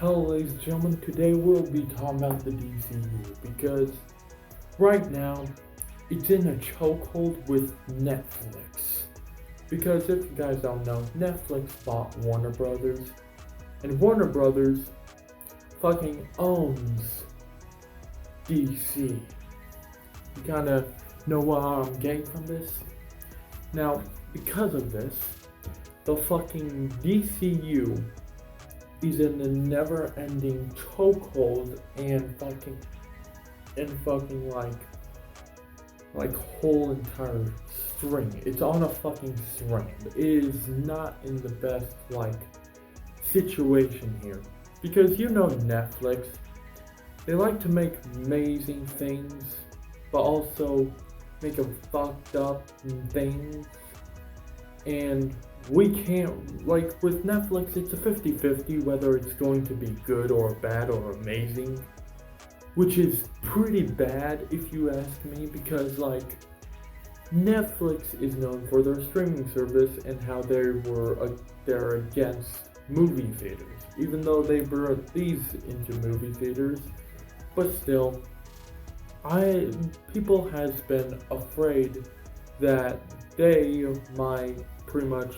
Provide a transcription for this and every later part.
Hello, ladies and gentlemen. Today we'll be talking about the DCU because right now it's in a chokehold with Netflix. Because if you guys don't know, Netflix bought Warner Brothers, and Warner Brothers fucking owns DC. You kind of know what I'm getting from this? Now, because of this, the fucking DCU is in the never-ending chokehold and fucking like whole entire string. It's on a fucking string. It is not in the best situation here because Netflix. They like to make amazing things, but also make them fucked up things. And we can't, with Netflix, it's a 50-50 whether it's going to be good or bad or amazing. Which is pretty bad if you ask me, because Netflix is known for their streaming service and how they're against movie theaters. Even though they brought these into movie theaters, but still, people has been afraid that they might pretty much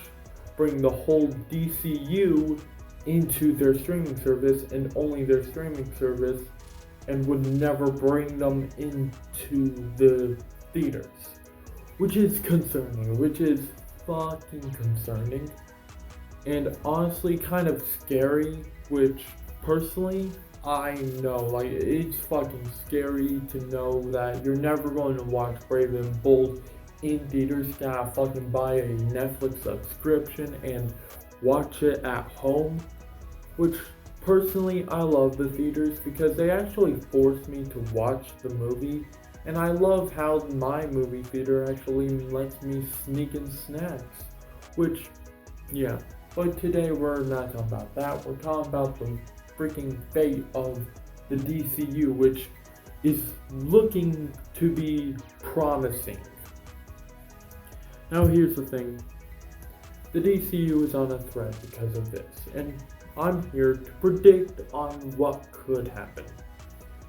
bring the whole DCU into their streaming service and only their streaming service, and would never bring them into the theaters. Which is concerning, which is fucking concerning. And honestly kind of scary, which personally, I know, it's fucking scary to know that you're never going to watch Brave and Bold in theaters. You gotta fucking buy a Netflix subscription and watch it at home. Which, personally, I love the theaters because they actually force me to watch the movie. And I love how my movie theater actually lets me sneak in snacks. Which, yeah. But today we're not talking about that. We're talking about the freaking fate of the DCU, which is looking to be promising. Now here's the thing. The DCU is on a thread because of this, and I'm here to predict on what could happen.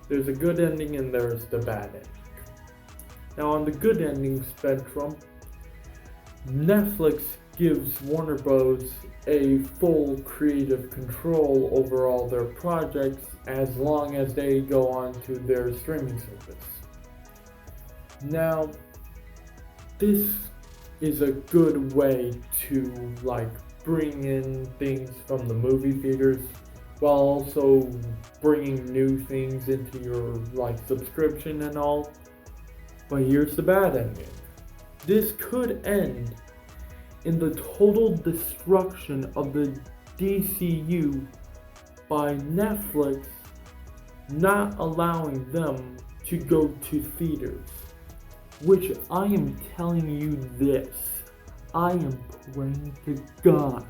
There's a good ending and there's the bad ending. Now on the good ending spectrum, Netflix gives Warner Bros. A full creative control over all their projects as long as they go on to their streaming service. Now, this is a good way to bring in things from the movie theaters while also bringing new things into your subscription and all. But here's the bad ending. This could end in the total destruction of the DCU by Netflix not allowing them to go to theaters. Which I am telling you this, I am praying to God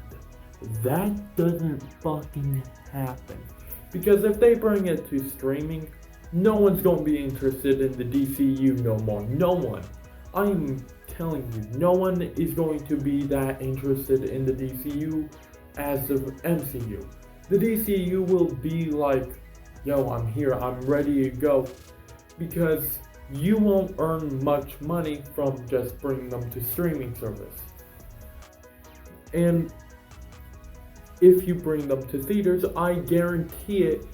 that doesn't fucking happen. Because if they bring it to streaming, no one's gonna be interested in the DCU no more. No one. I am telling you, no one is going to be that interested in the DCU as the MCU. The DCU will be yo, I'm here, I'm ready to go, because you won't earn much money from just bringing them to streaming service. And if you bring them to theaters, I guarantee it,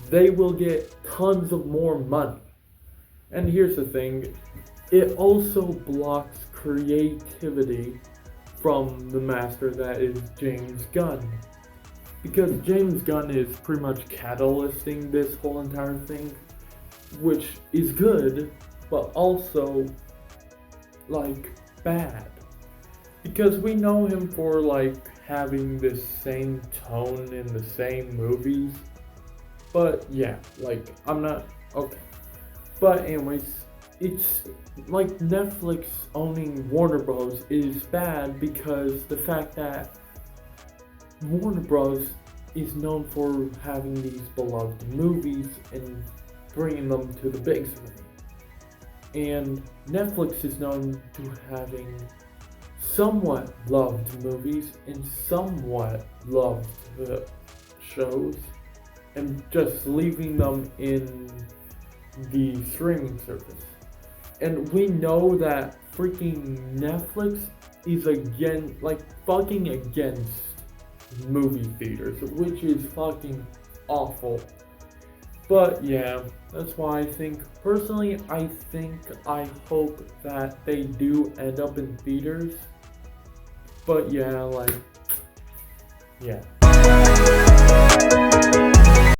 they will get tons of more money. And here's the thing, it also blocks creativity from the master that is James Gunn. Because James Gunn is pretty much catalyzing this whole entire thing, which is good, but also bad. Because we know him for having this same tone in the same movies. But yeah, I'm not okay. But anyways, it's Netflix owning Warner Bros. Is bad because the fact that Warner Bros. Is known for having these beloved movies and bringing them to the big screen. And Netflix is known to having somewhat loved movies and somewhat loved shows. and just leaving them in the streaming service. And we know that freaking Netflix is fucking against movie theaters, which is fucking awful. But yeah, that's why personally, I hope that they do end up in theaters. But yeah, yeah.